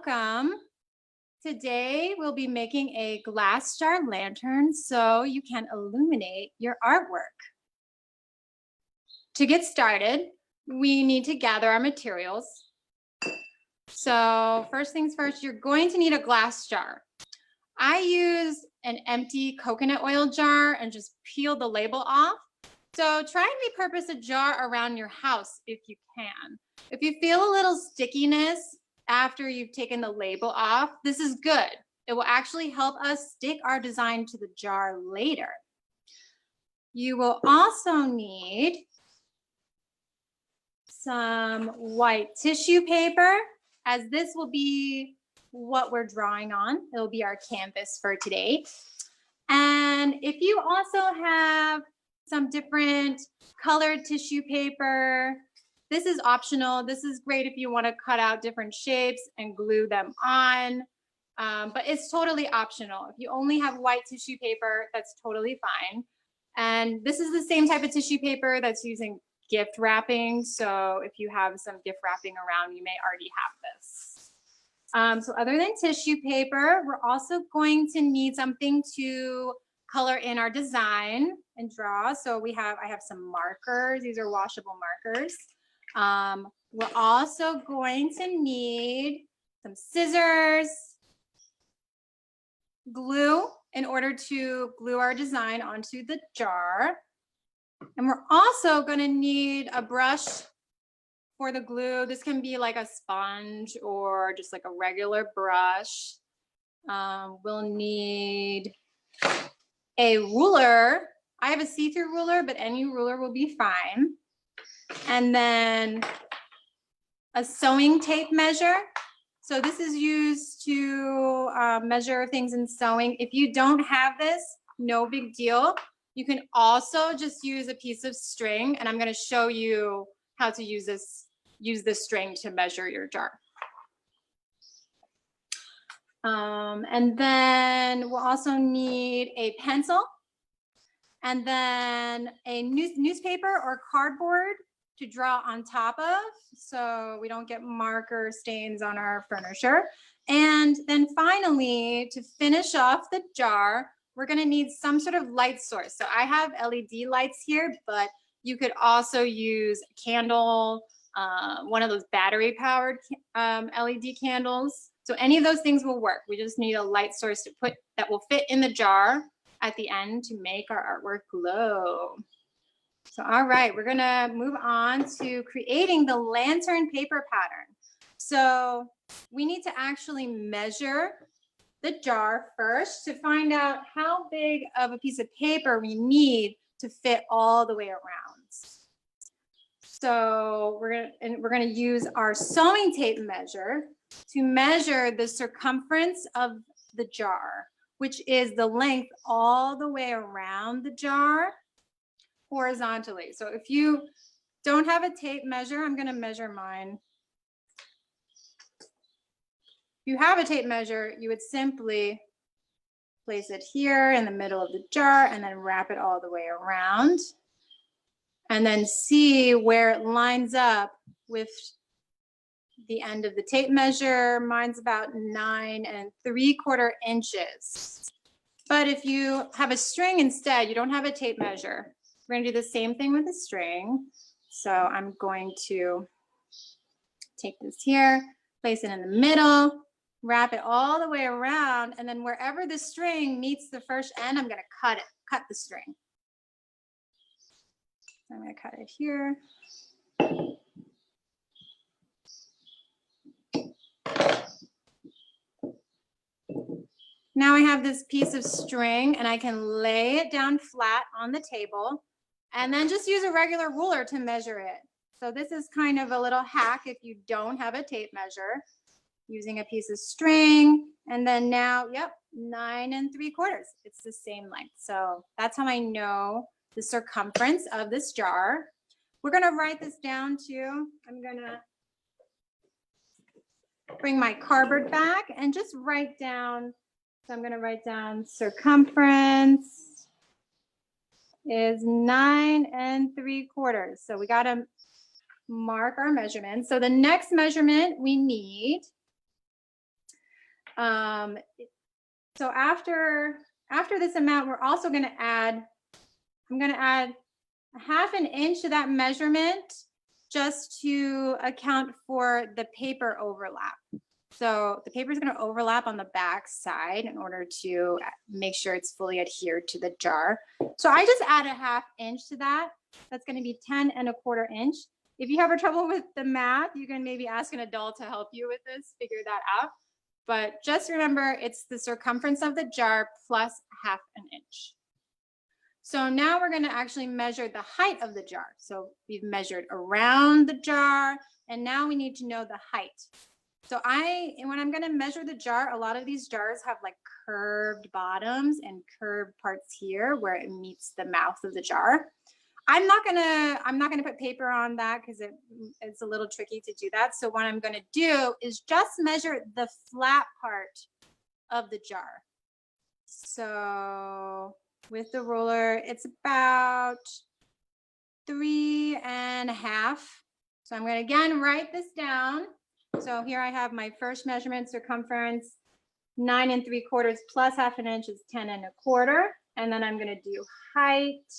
welcome. Today we'll be making a glass jar lantern so you can illuminate your artwork. To get started, we need to gather our materials. So first things first, you're going to need a glass jar. I use an empty coconut oil jar and just peel the label off. So try and repurpose a jar around your house if you can. If you feel a little stickiness after you've taken the label off, this is good. It will actually help us stick our design to the jar later. You will also need some white tissue paper, as this will be what we're drawing on. It'll be our canvas for today. And if you also have some different colored tissue paper, this is optional. This is great if you want to cut out different shapes and glue them on, but it's totally optional. If you only have white tissue paper, that's totally fine. And this is the same type of tissue paper that's using gift wrapping. So if you have some gift wrapping around, you may already have this. So other than tissue paper, we're also going to need something to color in our design and draw. So I have some markers. These are washable markers. We're also going to need some scissors, glue in order to glue our design onto the jar. And we're also going to need a brush for the glue. This can be like a sponge or just like a regular brush. We'll need a ruler. I have a see-through ruler, but any ruler will be fine. And then a sewing tape measure. So this is used to measure things in sewing. If you don't have this, no big deal. You can also just use a piece of string, and I'm going to show you how to use this string to measure your jar. And then we'll also need a pencil, and then a newspaper or cardboard to draw on top of, so we don't get marker stains on our furniture. And then finally, to finish off the jar, we're going to need some sort of light source. So I have LED lights here, but you could also use a candle, one of those battery powered LED candles. So any of those things will work. We just need a light source to put that will fit in the jar at the end to make our artwork glow. So, all right, we're gonna move on to creating the lantern paper pattern. So we need to actually measure the jar first to find out how big of a piece of paper we need to fit all the way around. So we're gonna use our sewing tape measure to measure the circumference of the jar, which is the length all the way around the jar horizontally. So if you don't have a tape measure, I'm going to measure mine. If you have a tape measure, you would simply place it here in the middle of the jar and then wrap it all the way around, and then see where it lines up with the end of the tape measure. Mine's about 9 3/4 inches. But if you have a string instead, you don't have a tape measure, we're going to do the same thing with the string. So I'm going to take this here, place it in the middle, wrap it all the way around, and then wherever the string meets the first end, I'm going to cut the string. So I'm going to cut it here. Now I have this piece of string, and I can lay it down flat on the table and then just use a regular ruler to measure it. So this is kind of a little hack if you don't have a tape measure, using a piece of string. And then now, yep, 9 3/4. It's the same length. So that's how I know the circumference of this jar. We're going to write this down too. I'm going to bring my cardboard back and just write down. So I'm going to write down circumference is 9 3/4. So we got to mark our measurements. So the next measurement we need So after this amount, we're also going to add, I'm going to add a 1/2 inch to that measurement just to account for the paper overlap. So the paper is going to overlap on the back side in order to make sure it's fully adhered to the jar. So I just add a 1/2 inch to that. That's going to be 10 1/4 inch. If you have trouble with the math, you can maybe ask an adult to help you with this, figure that out. But just remember, it's the circumference of the jar plus 1/2 inch. So now we're going to actually measure the height of the jar. So we've measured around the jar, and now we need to know the height. So when I'm going to measure the jar, a lot of these jars have like curved bottoms and curved parts here where it meets the mouth of the jar. I'm not gonna put paper on that because it's a little tricky to do that. So what I'm gonna do is just measure the flat part of the jar. So with the ruler, it's about 3 1/2. So I'm gonna again write this down. So here I have my first measurement, circumference 9 3/4 plus 1/2 inch is 10 1/4, and then I'm gonna do height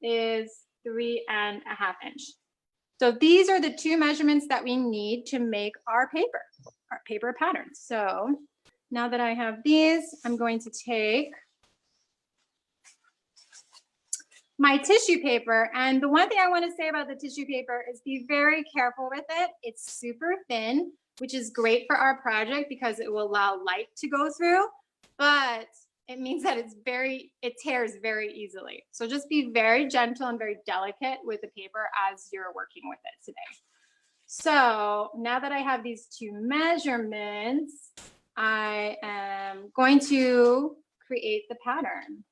is 3 1/2 inch. So these are the two measurements that we need to make our paper pattern. So now that I have these, I'm going to take my tissue paper. And the one thing I want to say about the tissue paper is be very careful with it. It's super thin, which is great for our project because it will allow light to go through, but it means that it tears very easily. So just be very gentle and very delicate with the paper as you're working with it today. So now that I have these two measurements, I am going to create the pattern.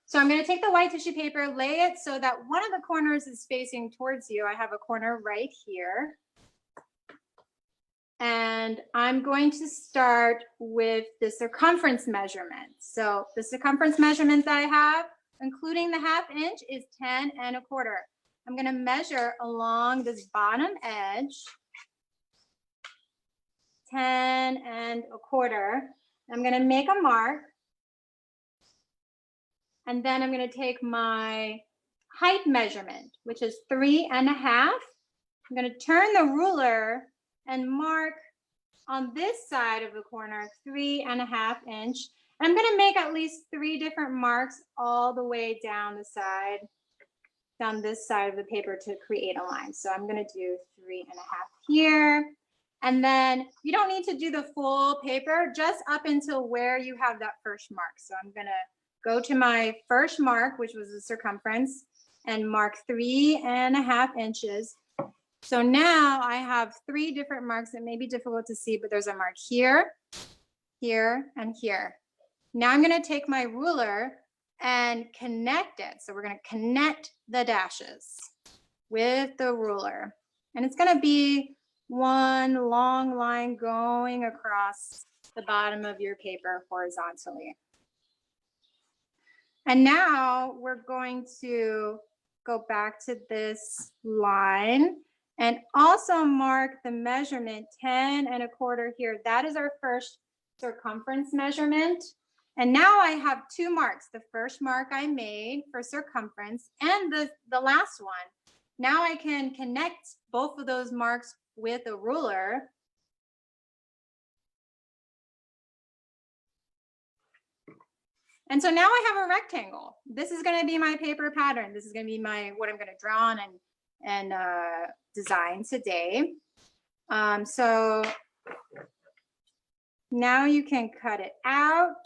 So I'm going to take the white tissue paper, lay it so that one of the corners is facing towards you. I have a corner right here. And I'm going to start with the circumference measurement. So the circumference measurement that I have, including the 1/2 inch, is 10 1/4. I'm going to measure along this bottom edge, 10 1/4. I'm going to make a mark. And then I'm going to take my height measurement, which is 3 1/2. I'm going to turn the ruler and mark on this side of the corner 3 1/2 inch. And I'm going to make at least 3 different marks all the way down the side, down this side of the paper to create a line. So I'm going to do 3 1/2 here. And then you don't need to do the full paper, just up until where you have that first mark. So I'm going to go to my first mark, which was the circumference, and mark 3 1/2 inches. So now I have 3 different marks. It may be difficult to see, but there's a mark here, here, and here. Now I'm going to take my ruler and connect it. So we're going to connect the dashes with the ruler. And it's going to be one long line going across the bottom of your paper horizontally. And now we're going to go back to this line and also mark the measurement 10 1/4 here. That is our first circumference measurement. And now I have 2 marks. The first mark I made for circumference and the last one. Now I can connect both of those marks with a ruler. And so now I have a rectangle. This is going to be my paper pattern. This is going to be what I'm going to draw on and design today. So now you can cut it out.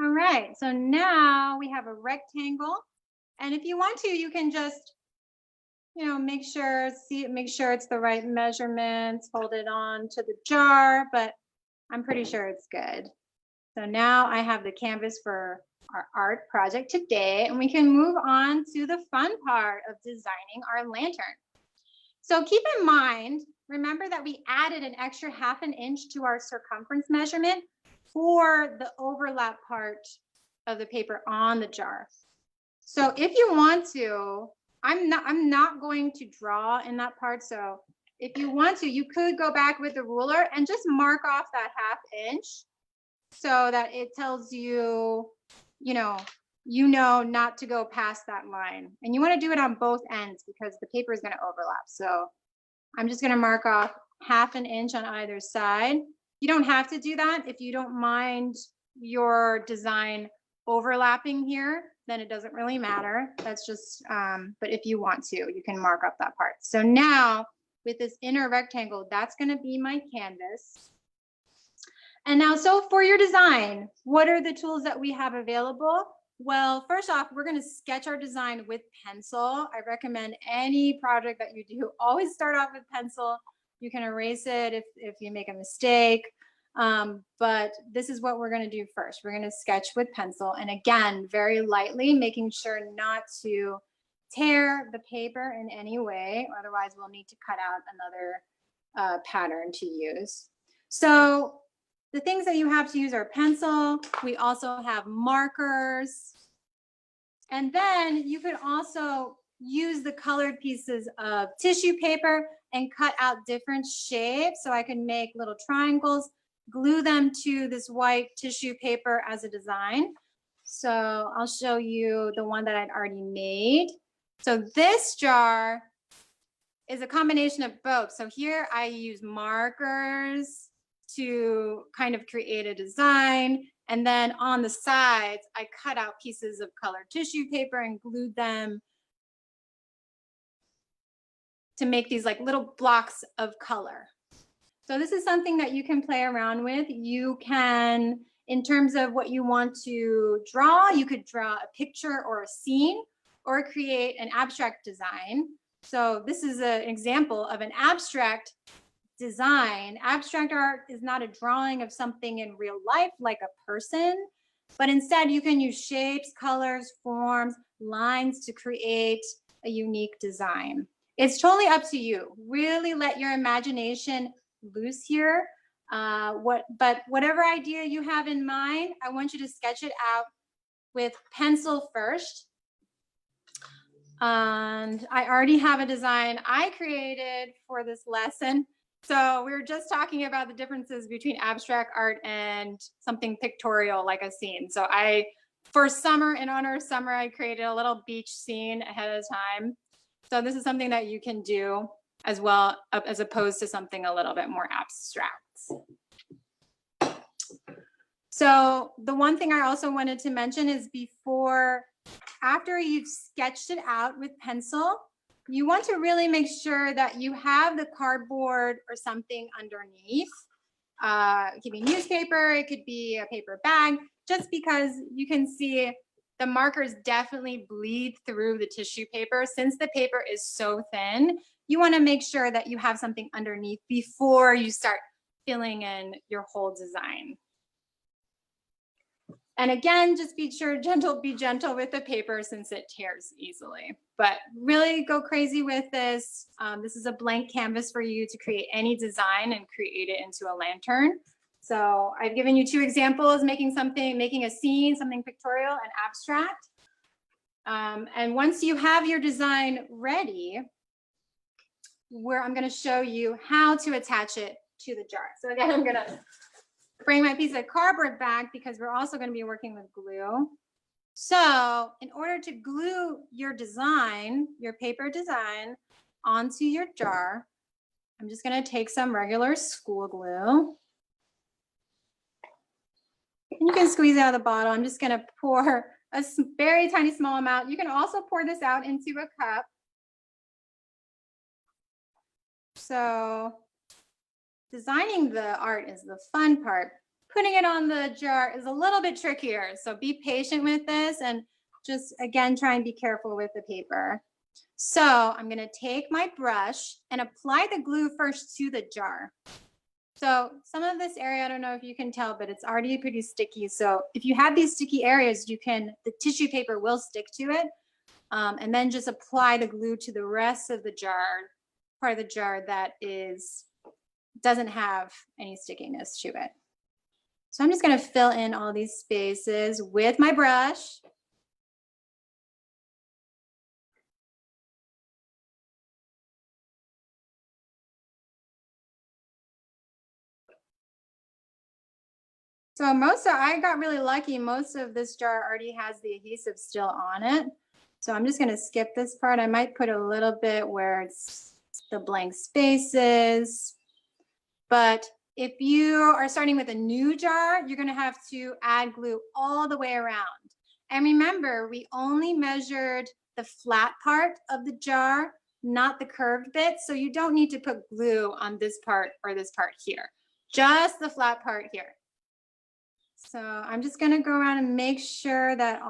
All right, so now we have a rectangle. And if you want to, you can just, make sure it's the right measurements, hold it on to the jar, but I'm pretty sure it's good. So now I have the canvas for our art project today, and we can move on to the fun part of designing our lantern. So keep in mind, remember that we added an extra ½ inch to our circumference measurement for the overlap part of the paper on the jar. So if you want to, I'm not going to draw in that part. So if you want to, you could go back with the ruler and just mark off that ½ inch so that it tells you, you know not to go past that line. And you want to do it on both ends because the paper is going to overlap. So I'm just going to mark off ½ inch on either side. You don't have to do that. If you don't mind your design overlapping here, then it doesn't really matter. That's just, but if you want to, you can mark up that part. So now with this inner rectangle, that's going to be my canvas. And now, so for your design, what are the tools that we have available? Well, first off, we're going to sketch our design with pencil. I recommend any project that you do, always start off with pencil. You can erase it if you make a mistake. But this is what we're going to do first. We're going to sketch with pencil. And again, very lightly, making sure not to tear the paper in any way. Otherwise, we'll need to cut out another pattern to use. So the things that you have to use are pencil. We also have markers. And then you could also use the colored pieces of tissue paper and cut out different shapes. So I can make little triangles, glue them to this white tissue paper as a design. So I'll show you the one that I'd already made. So this jar is a combination of both. So here I use markers to kind of create a design. And then on the sides, I cut out pieces of colored tissue paper and glued them to make these like little blocks of color. So this is something that you can play around with. You can, in terms of what you want to draw, you could draw a picture or a scene or create an abstract design. So this is an example of an abstract design. Abstract art is not a drawing of something in real life like a person, but instead you can use shapes, colors, forms, lines to create a unique design. It's totally up to you. Really let your imagination loose here. But whatever idea you have in mind, I want you to sketch it out with pencil first. And I already have a design I created for this lesson. So we were just talking about the differences between abstract art and something pictorial like a scene. So for summer, in honor of summer, I created a little beach scene ahead of time. So this is something that you can do as well, as opposed to something a little bit more abstract. So the one thing I also wanted to mention is after you've sketched it out with pencil, you want to really make sure that you have the cardboard or something underneath. It could be newspaper, it could be a paper bag, just because you can see the markers definitely bleed through the tissue paper. Since the paper is so thin, you want to make sure that you have something underneath before you start filling in your whole design. And again, just be gentle with the paper since it tears easily. But really go crazy with this. This is a blank canvas for you to create any design and create it into a lantern. So I've given you 2 examples, making a scene, something pictorial and abstract. And once you have your design ready, I'm going to show you how to attach it to the jar. So again, I'm going to bring my piece of cardboard back because we're also going to be working with glue. So in order to glue your design, your paper design onto your jar, I'm just going to take some regular school glue. And you can squeeze out of the bottle. I'm just going to pour a very tiny small amount. You can also pour this out into a cup. So designing the art is the fun part. Putting it on the jar is a little bit trickier. So be patient with this and just, again, try and be careful with the paper. So I'm going to take my brush and apply the glue first to the jar. So some of this area, I don't know if you can tell, but it's already pretty sticky. So if you have these sticky areas, the tissue paper will stick to it. And then just apply the glue to the rest of the jar, part of the jar that doesn't have any stickiness to it. So I'm just going to fill in all these spaces with my brush. So I got really lucky. Most of this jar already has the adhesive still on it. So I'm just going to skip this part. I might put a little bit where it's the blank spaces. But if you are starting with a new jar, you're going to have to add glue all the way around. And remember, we only measured the flat part of the jar, not the curved bit. So you don't need to put glue on this part or this part here, just the flat part here. So I'm just going to go around and make sure that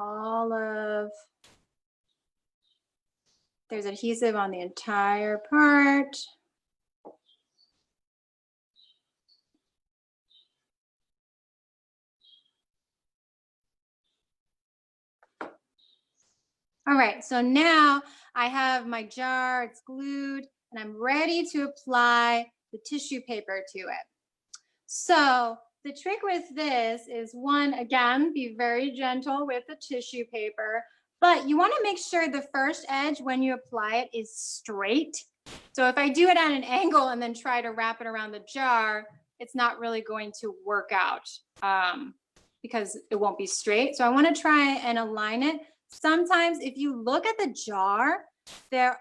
there's adhesive on the entire part. All right, so now I have my jar, it's glued, and I'm ready to apply the tissue paper to it. So the trick with this is, one, again, be very gentle with the tissue paper, but you want to make sure the first edge when you apply it is straight. So if I do it at an angle and then try to wrap it around the jar, it's not really going to work out because it won't be straight. So I want to try and align it. Sometimes if you look at the jar, there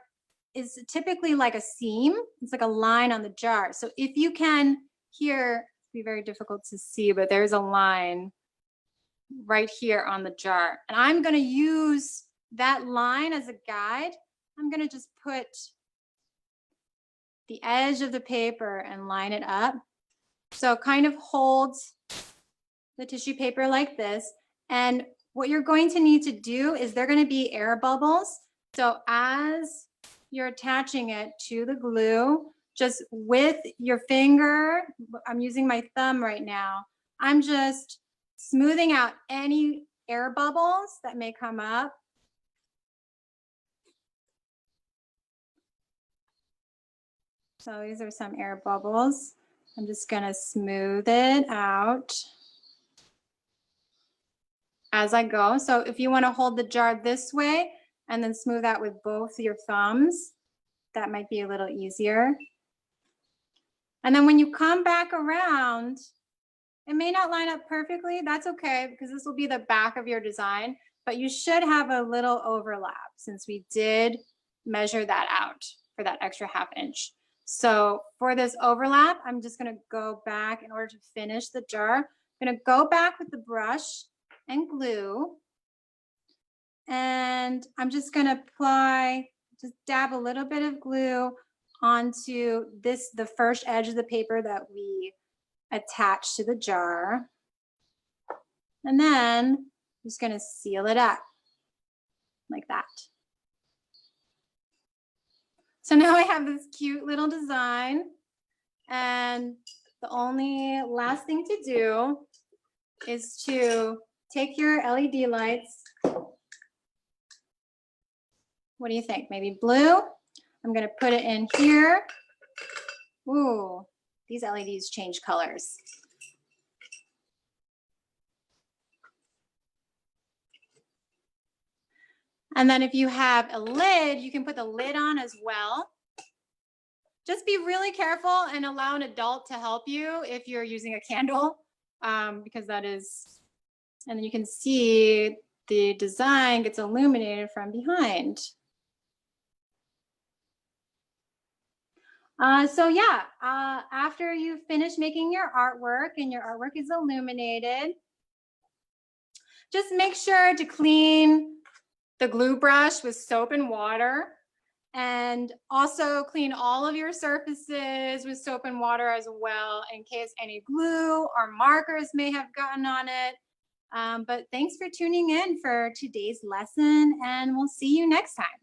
is typically like a seam. It's like a line on the jar. So if you can here, it'll be very difficult to see, but there's a line right here on the jar. And I'm going to use that line as a guide. I'm going to just put the edge of the paper and line it up. So kind of hold the tissue paper like this. And what you're going to need to do is there are going to be air bubbles. So as you're attaching it to the glue, just with your finger, I'm using my thumb right now, I'm just smoothing out any air bubbles that may come up. So these are some air bubbles. I'm just going to smooth it out as I go. So if you want to hold the jar this way and then smooth out with both your thumbs, that might be a little easier. And then when you come back around, it may not line up perfectly. That's okay, because this will be the back of your design, but you should have a little overlap since we did measure that out for that extra ½ inch. So for this overlap, I'm just going to go back in order to finish the jar. I'm going to go back with the brush and glue, and I'm just going to apply, just dab a little bit of glue onto the first edge of the paper that we attach to the jar, and then I'm just going to seal it up like that. So now I have this cute little design, and the only last thing to do is to take your LED lights. What do you think? Maybe blue? I'm going to put it in here. Ooh, these LEDs change colors. And then if you have a lid, you can put the lid on as well. Just be really careful and allow an adult to help you if you're using a candle, because that is, and then you can see the design gets illuminated from behind. So yeah, after you finish making your artwork and your artwork is illuminated, just make sure to clean the glue brush with soap and water, and also clean all of your surfaces with soap and water as well, in case any glue or markers may have gotten on it. But thanks for tuning in for today's lesson, and we'll see you next time.